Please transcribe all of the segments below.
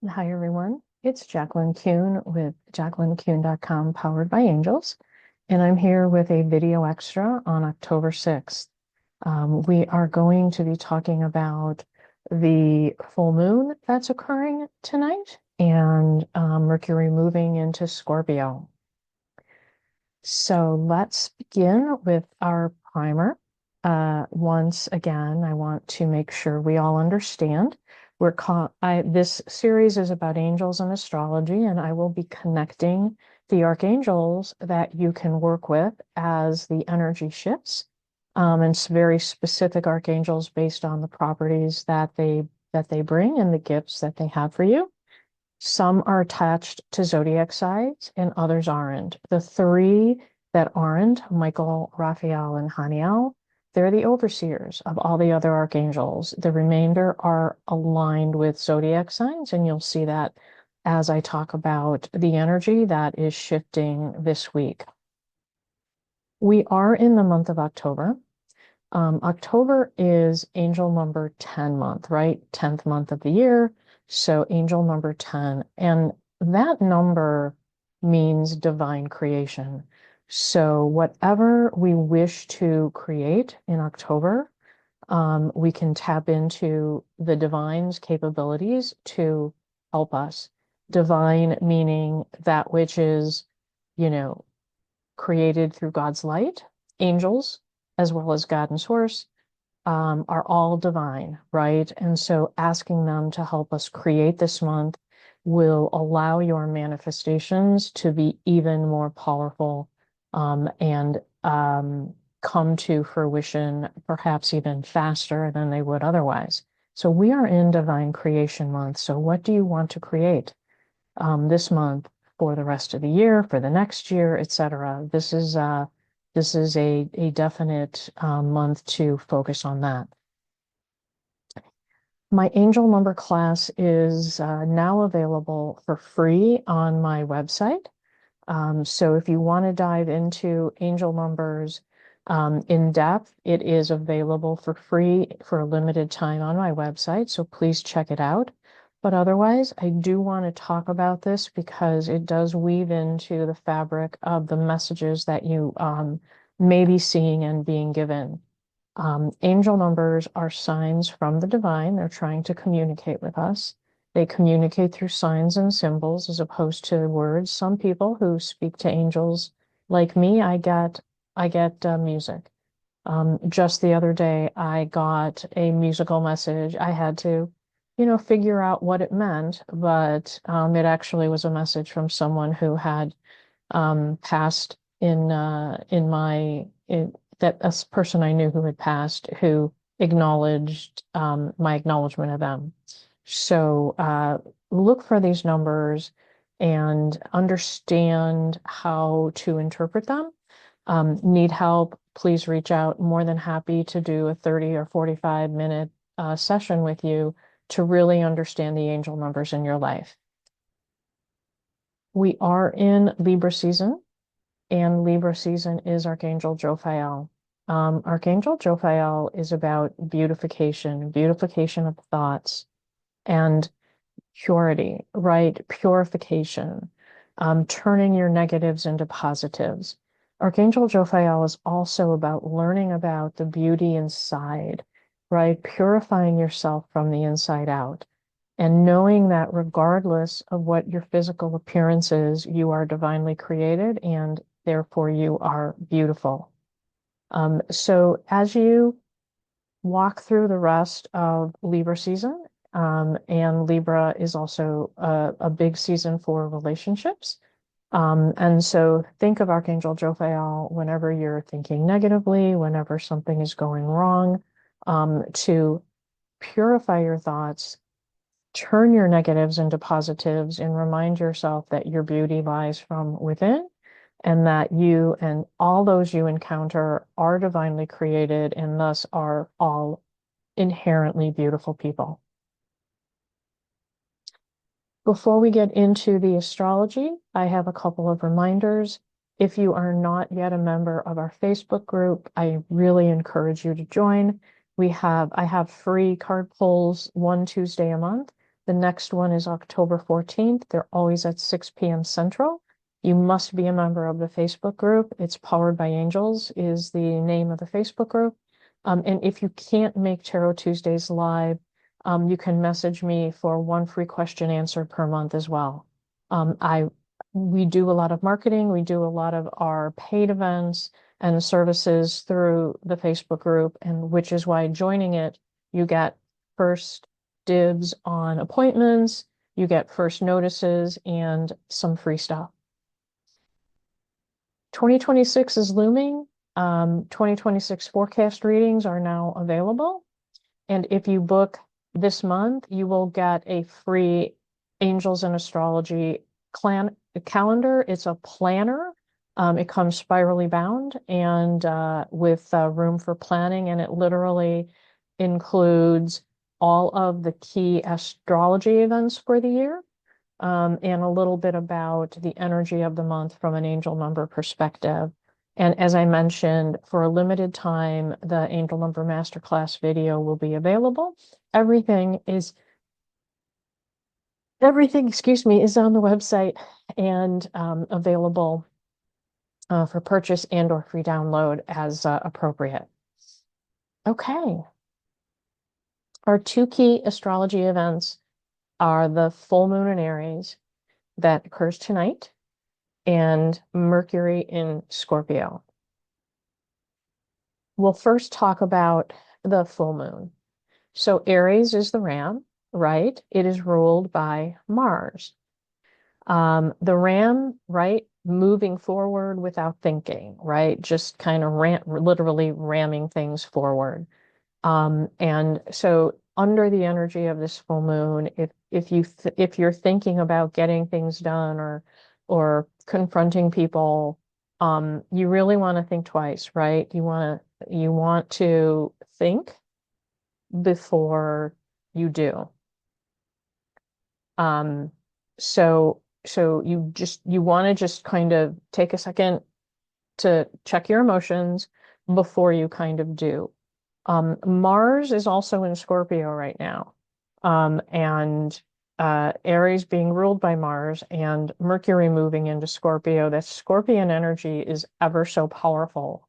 Hi, everyone. It's Jacqueline Kuhn with JacquelineKuhn.com, powered by Angels. And I'm here with a video extra on October 6th. We are going to be talking about the full moon that's occurring tonight and Mercury moving into Scorpio. So let's begin with our primer. Once again, I want to make sure we all understand. This series is about angels and astrology, and I will be connecting the archangels that you can work with as the energy shifts, and very specific archangels based on the properties that they bring and the gifts that they have for you. Some are attached to zodiac signs and others aren't. The three that aren't, Michael, Raphael, and Haniel, they're the overseers of all the other archangels. The remainder are aligned with zodiac signs, and you'll see that as I talk about the energy that is shifting this week. We are in the month of October. October is angel number 10 month, right? 10th month of the year. So angel number 10. And that number means divine creation. So whatever we wish to create in October, we can tap into the divine's capabilities to help us. Divine meaning that which is, you know, created through God's light. Angels, as well as God and Source, are all divine, right? And so asking them to help us create this month will allow your manifestations to be even more powerful, and come to fruition perhaps even faster than they would otherwise. So we are in Divine Creation Month. So what do you want to create this month, for the rest of the year, for the next year, etc.? This is a definite month to focus on that. My angel number class is now available for free on my website. So if you want to dive into angel numbers in depth, it is available for free for a limited time on my website. So please check it out. But otherwise, I do want to talk about this because it does weave into the fabric of the messages that you may be seeing and being given. Angel numbers are signs from the divine. They're trying to communicate with us. They communicate through signs and symbols as opposed to words. Some people who speak to angels, like me, I get music. Just the other day, I got a musical message. I had to, figure out what it meant, but it actually was a message from someone who had passed that a person I knew who had passed, who acknowledged my acknowledgement of them. So look for these numbers and understand how to interpret them. Need help, please reach out. More than happy to do a 30 or 45-minute session with you to really understand the angel numbers in your life. We are in Libra season, and Libra season is Archangel Jophiel. Archangel Jophiel is about beautification of thoughts and purity, right? Purification, turning your negatives into positives. Archangel Jophiel is also about learning about the beauty inside, right? Purifying yourself from the inside out and knowing that regardless of what your physical appearance is, you are divinely created and therefore you are beautiful. So as you walk through the rest of Libra season, and Libra is also a big season for relationships. And so think of Archangel Jophiel whenever you're thinking negatively, whenever something is going wrong, to purify your thoughts, turn your negatives into positives, and remind yourself that your beauty lies from within and that you and all those you encounter are divinely created and thus are all inherently beautiful people. Before we get into the astrology, I have a couple of reminders. If you are not yet a member of our Facebook group, I really encourage you to join. I have free card pulls one Tuesday a month The next one is October 14th. They're always at 6 p.m. Central. You must be a member of the Facebook group. It's Powered by Angels is the name of the Facebook group. And if you can't make Tarot Tuesdays live, you can message me for one free question answered per month as well. We do a lot of marketing. We do a lot of our paid events and services through the Facebook group, and which is why joining it, you get first dibs on appointments, you get first notices, and some free stuff. 2026 is looming. 2026 forecast readings are now available. And if you book this month, you will get a free Angels and Astrology calendar. It's a planner. It comes spirally bound and with room for planning, and it literally includes all of the key astrology events for the year, and a little bit about the energy of the month from an angel number perspective. And as I mentioned, for a limited time, the Angel Number Masterclass video will be available. Everything, excuse me, is on the website and available for purchase and or free download as appropriate. Okay. Our two key astrology events are the full moon in Aries that occurs tonight and Mercury in Scorpio. We'll first talk about the full moon. So Aries is the ram, right? It is ruled by Mars. The ram, right? Moving forward without thinking, right? Just kind of literally ramming things forward. And so under the energy of this full moon, if you're thinking about getting things done or confronting people, you really want to think twice, right? You want to think before you do. So you want to just kind of take a second to check your emotions before you kind of do. Mars is also in Scorpio right now. And Aries being ruled by Mars and Mercury moving into Scorpio, that Scorpion energy is ever so powerful.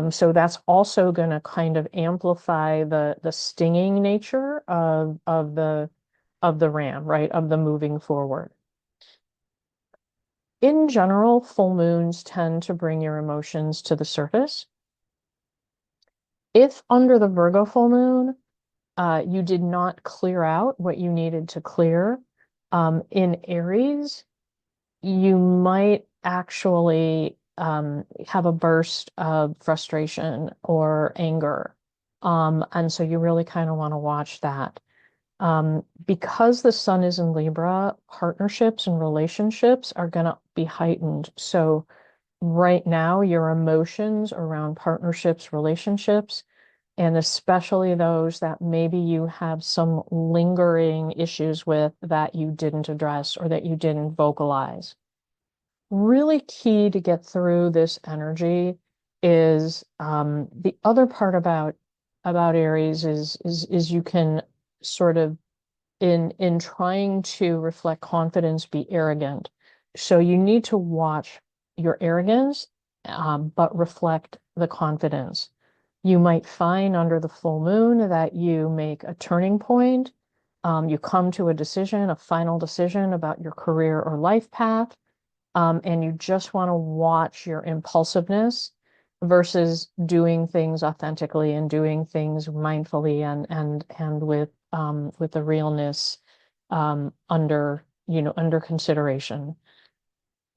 So that's also going to kind of amplify the stinging nature of the ram, right? Of the moving forward. In general, full moons tend to bring your emotions to the surface. If under the Virgo full moon, you did not clear out what you needed to clear, in Aries, you might actually have a burst of frustration or anger. And so you really kind of want to watch that. Because the sun is in Libra, partnerships and relationships are going to be heightened. So right now, your emotions around partnerships, relationships, and especially those that maybe you have some lingering issues with that you didn't address or that you didn't vocalize. Really key to get through this energy is the other part about Aries is you can sort of in trying to reflect confidence, be arrogant. So you need to watch your arrogance, but reflect the confidence. You might find under the full moon that you make a turning point. You come to a decision, a final decision about your career or life path. And you just want to watch your impulsiveness versus doing things authentically and doing things mindfully and with the realness under consideration.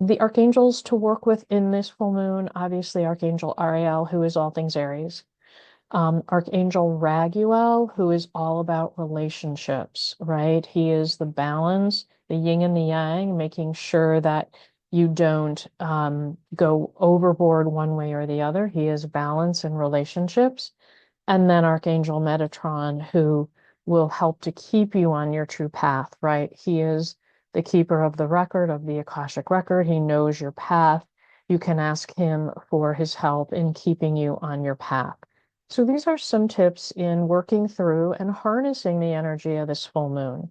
The archangels to work with in this full moon, obviously Archangel Ariel, who is all things Aries. Archangel Raguel, who is all about relationships, right? He is the balance, the yin and the yang, making sure that you don't go overboard one way or the other. He is balance in relationships. And then Archangel Metatron, who will help to keep you on your true path, right? He is the keeper of the record, of the Akashic record. He knows your path. You can ask him for his help in keeping you on your path. So these are some tips in working through and harnessing the energy of this full moon.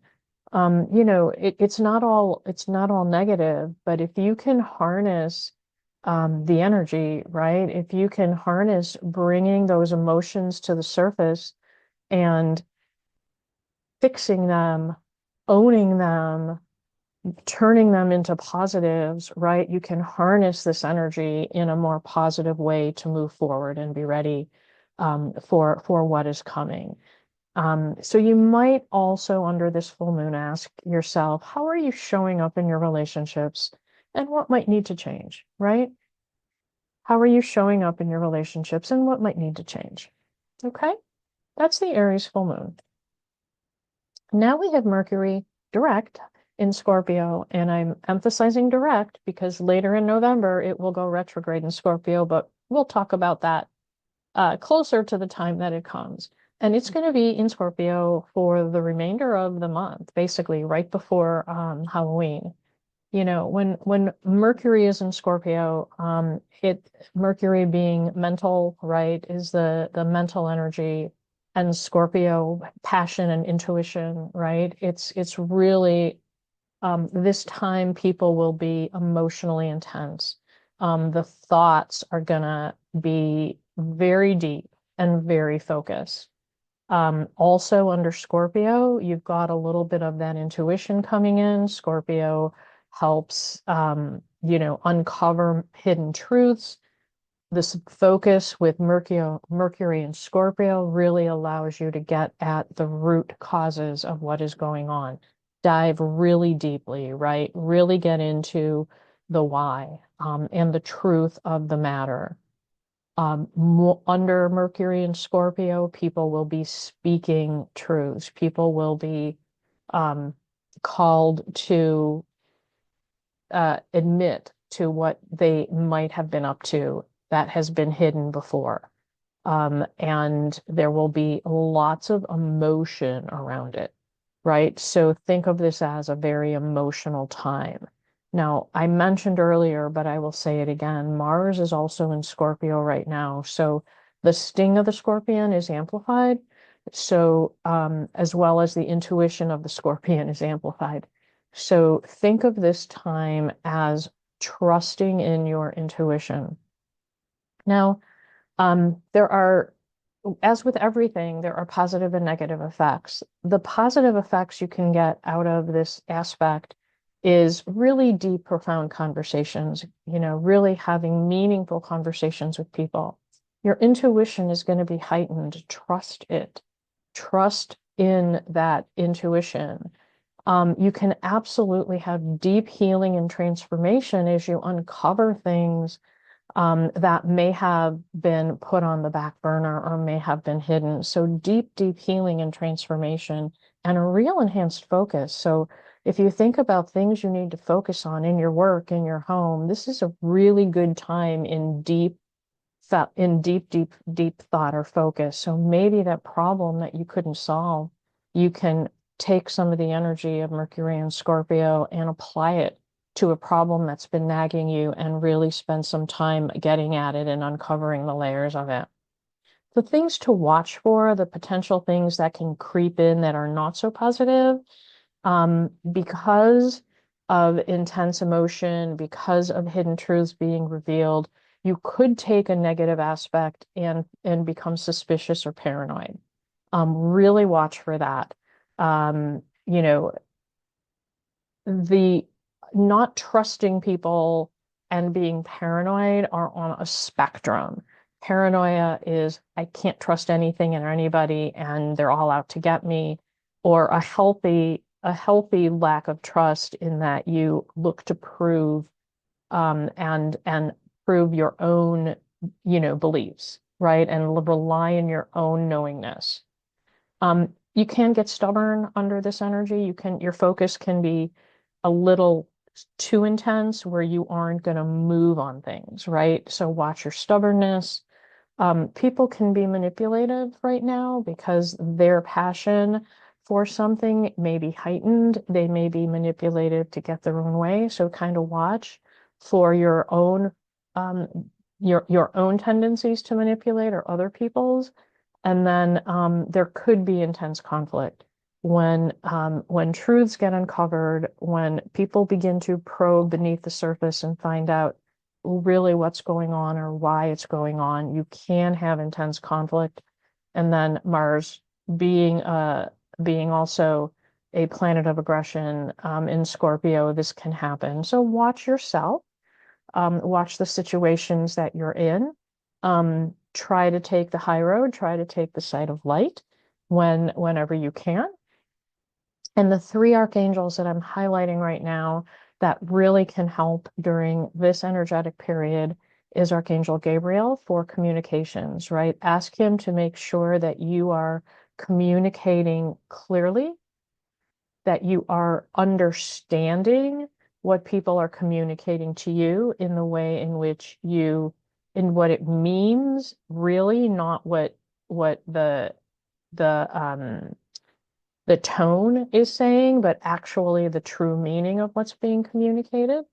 It's not all negative, but if you can harness the energy, right? If you can harness bringing those emotions to the surface and fixing them, owning them, turning them into positives, right? You can harness this energy in a more positive way to move forward and be ready for what is coming. So you might also, under this full moon, ask yourself, how are you showing up in your relationships and what might need to change, right? How are you showing up in your relationships and what might need to change? Okay, that's the Aries full moon. Now we have Mercury direct in Scorpio, and I'm emphasizing direct because later in November it will go retrograde in Scorpio, but we'll talk about that closer to the time that it comes. And it's going to be in Scorpio for the remainder of the month, basically right before Halloween. When Mercury is in Scorpio, Mercury being mental, right, is the mental energy, and Scorpio passion and intuition, right? It's really this time people will be emotionally intense. The thoughts are gonna be very deep and very focused. Also under Scorpio, you've got a little bit of that intuition coming in. Scorpio helps, uncover hidden truths. This focus with Mercury and Scorpio really allows you to get at the root causes of what is going on. Dive really deeply, right? Really get into the why, and the truth of the matter. Under Mercury and Scorpio, people will be speaking truths. People will be um, called to admit to what they might have been up to that has been hidden before. And there will be lots of emotion around it, right? So think of this as a very emotional time. Now, I mentioned earlier, but I will say it again, Mars is also in Scorpio right now. So the sting of the scorpion is amplified. So, as well as the intuition of the scorpion is amplified. So think of this time as trusting in your intuition. Now, there are, as with everything, there are positive and negative effects. The positive effects you can get out of this aspect is really deep, profound conversations, really having meaningful conversations with people. Your intuition is going to be heightened. Trust it. Trust in that intuition. You can absolutely have deep healing and transformation as you uncover things that may have been put on the back burner or may have been hidden. So deep, deep healing and transformation and a real enhanced focus. So if you think about things you need to focus on in your work, in your home, this is a really good time in deep thought or focus. So maybe that problem that you couldn't solve, you can take some of the energy of Mercury and Scorpio and apply it to a problem that's been nagging you and really spend some time getting at it and uncovering the layers of it. The things to watch for, the potential things that can creep in that are not so positive, because of intense emotion, because of hidden truths being revealed, you could take a negative aspect and become suspicious or paranoid. Really watch for that. Um, you know, the not trusting people and being paranoid are on a spectrum. Paranoia is I can't trust anything and anybody and they're all out to get me, or a healthy lack of trust in that you look to prove and prove your own, beliefs, right? And rely on your own knowingness. You can get stubborn under this energy. Your focus can be a little too intense where you aren't going to move on things, right? So watch your stubbornness. People can be manipulative right now because their passion for something may be heightened. They may be manipulated to get their own way. So kind of watch for um, your own tendencies to manipulate or other people's. And then there could be intense conflict. when truths get uncovered, when people begin to probe beneath the surface and find out really what's going on or why it's going on, you can have intense conflict. And then Mars being being also a planet of aggression in Scorpio, this can happen. So watch yourself, watch the situations that you're in. Try to take the high road, try to take the side of light whenever you can. And the three archangels that I'm highlighting right now that really can help during this energetic period is Archangel Gabriel for communications, right? Ask him to make sure that you are communicating clearly, that you are understanding what people are communicating to you in the way in which in what it means, really, not what the the tone is saying, but actually the true meaning of what's being communicated.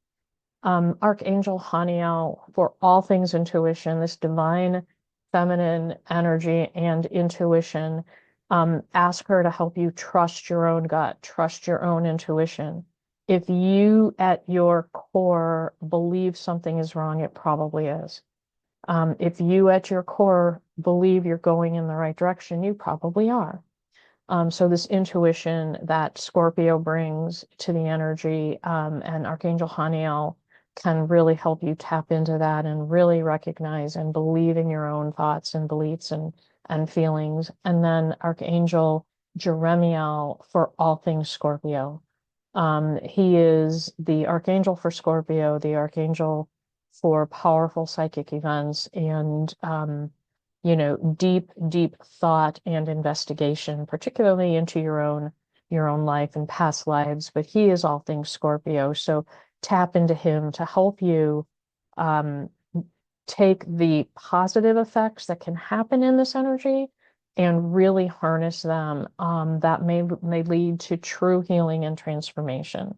Archangel Haniel for all things intuition, this divine feminine energy and intuition. Ask her to help you trust your own gut, trust your own intuition. If you at your core believe something is wrong, it probably is. If you at your core believe you're going in the right direction, you probably are. So this intuition that Scorpio brings to the energy, and Archangel Haniel can really help you tap into that and really recognize and believe in your own thoughts and beliefs and feelings. And then Archangel Jeremiel for all things Scorpio. He is the archangel for Scorpio, the archangel for powerful psychic events and deep, deep thought and investigation, particularly into your own life and past lives. But he is all things Scorpio. So tap into him to help you um, take the positive effects that can happen in this energy and really harness them. That may lead to true healing and transformation.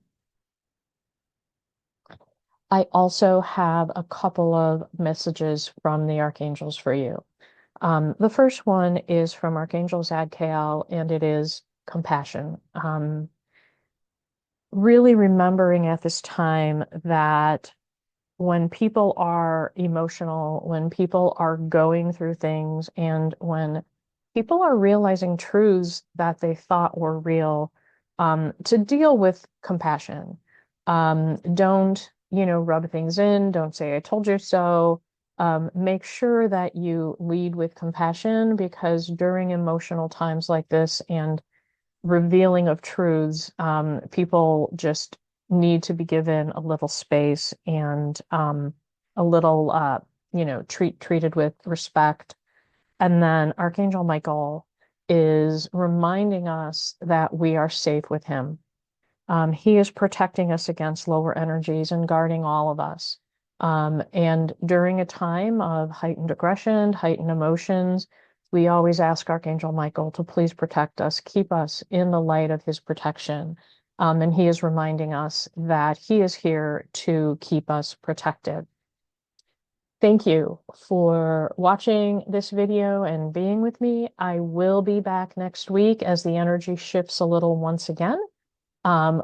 I also have a couple of messages from the archangels for you. The first one is from Archangel Zadkiel, and it is compassion. Really remembering at this time that when people are emotional, when people are going through things, and when people are realizing truths that they thought were real, to deal with compassion. Don't, rub things in, don't say, I told you so. Make sure that you lead with compassion because during emotional times like this and revealing of truths, people just need to be given a little space and a little, treated with respect. And then Archangel Michael is reminding us that we are safe with him. He is protecting us against lower energies and guarding all of us. And during a time of heightened aggression, heightened emotions, we always ask Archangel Michael to please protect us, keep us in the light of his protection. And he is reminding us that he is here to keep us protected. Thank you for watching this video and being with me. I will be back next week as the energy shifts a little once again,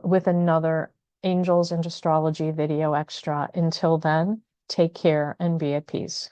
with another Angels and Astrology video extra. Until then, take care and be at peace.